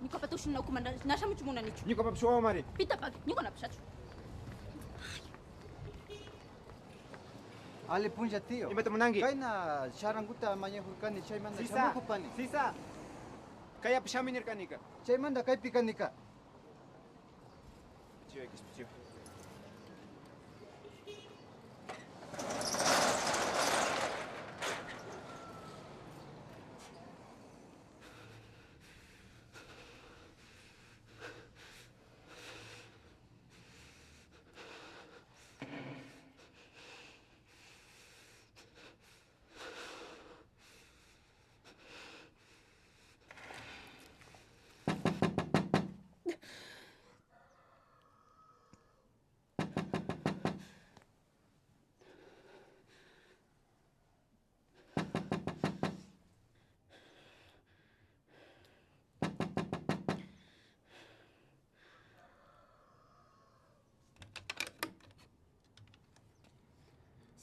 ñuqapa tushuna ukumanta nashamuchmunanichu. Ñuqapa suwamari. Pita paqi, ñuqanapishachu. Ale puncha tío. Imata munangi. Kaina sharanguta mañana hurkani chaymanta Sisa. shamukupani. Sisa. Kayapi shaminirkanika. Chaymanta kaypi kanika. Chiva kispichiva.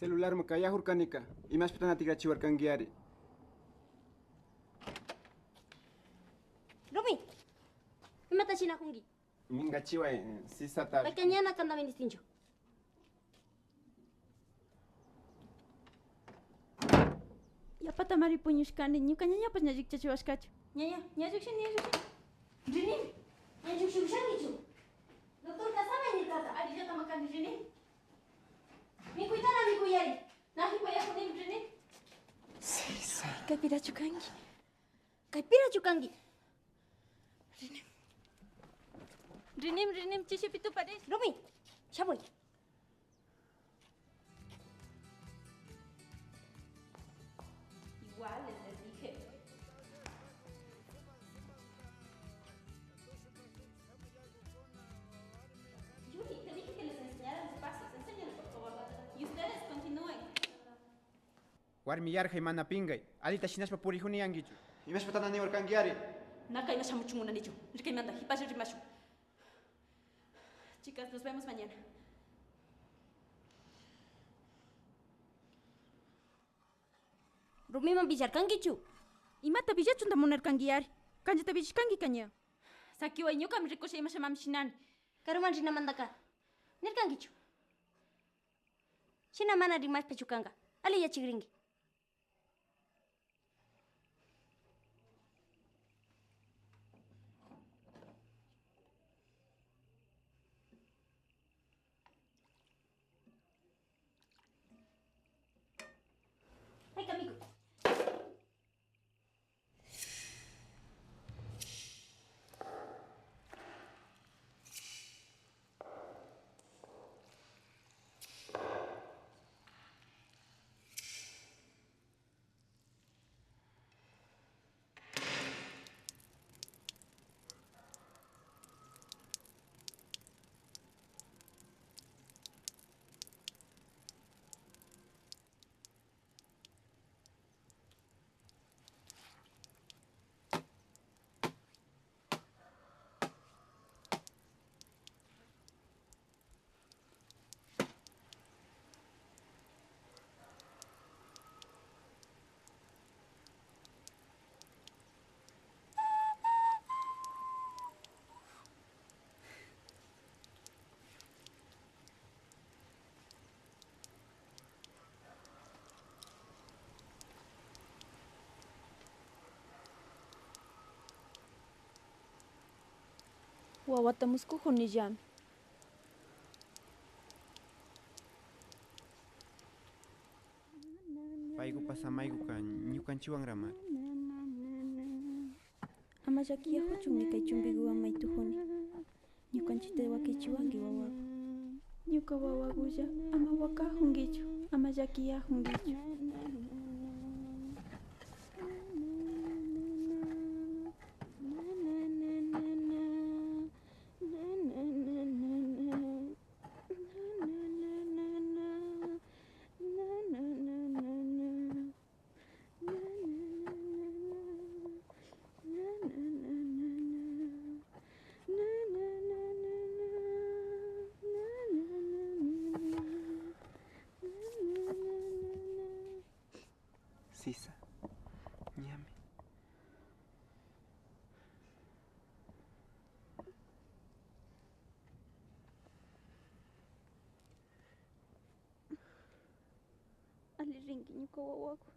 Celular mo kaya hurkanika. Imas pitana tigra chiwarkangiari. Rumi, imata china kungi. Minga chiwa sisa tal. Pequeñana kanda distincho. Yapata maripuñushkani, ñuqa ñañapas ñallikchachiwashkachu. Ñaña, ñañukshin. Rini, ñañukshukshangichu. Doctor kasama ñitata. Arillata makani rini. Mikuytana mikuyari. Nahi payakunim rini. Sisa. Kaypirachu kangi. Kaypirachu kangi. Rinim, chishipitu pares. Rumi, shaboy. Igual les dije. Yuri, te dije que les enseñara los pasos. Enséñales, por favor. Y ustedes continúen. Warmi yarjay mana pingay. Alita shinashpa purihuni yangichu. Imas pitana ni hurkangiari. Naka ima shamuchungunanichu. Rikaymanta, hipashi rimashu. Chicas, nos vemos mañana. Rumiman villarkangichu. Imata villachunta munarkangiari. Kanjata villishkangi kaña. Sakiwa ñuqami rikusha ima shamamshinani. Karuman rinamandaka. Nirkangichu. Shina mana rimas pechukanga. Ali yachigringi. Ay, Camilo. Wawata muskuhuni llami. Paygu pasamaygu kan ñukanchiwan ramar. Ama llakiyahuchunmi kay chumbiguwan maytuhuni. Ñukanchita wakichiwanki wawaqa. Ñuka wawakulla ama wakahunkichu, ama llakiyahunkichu. Ali rinki ñuka wawaku.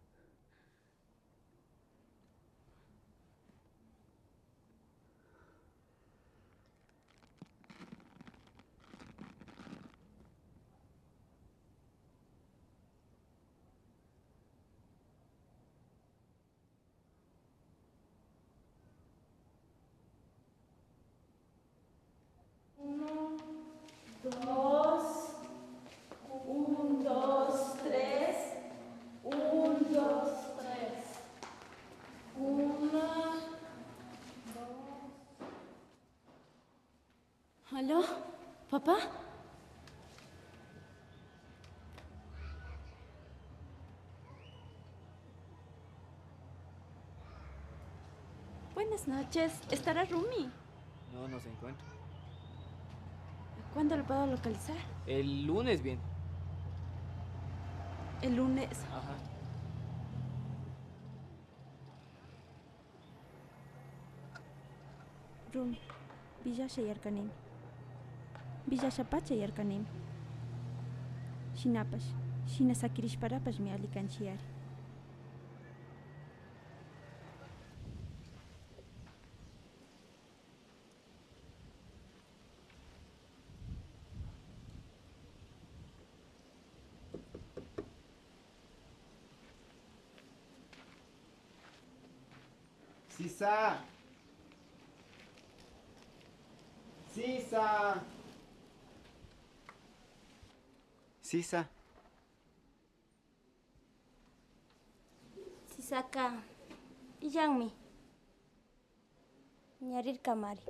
¿Aló? ¿Papá? Buenas noches. ¿Estará Rumi? No, no se encuentra. ¿Cuándo lo puedo localizar? El lunes bien. El lunes. Ajá. Rumi. Villa Shayarkanim. Villa Shapacha Yarkanim. Shinapash. Shina Sakirishparapash mi alikanchiari. Sisa. Sisa. Sisa. Sisaka. Iyanmi. Ñarir kamari.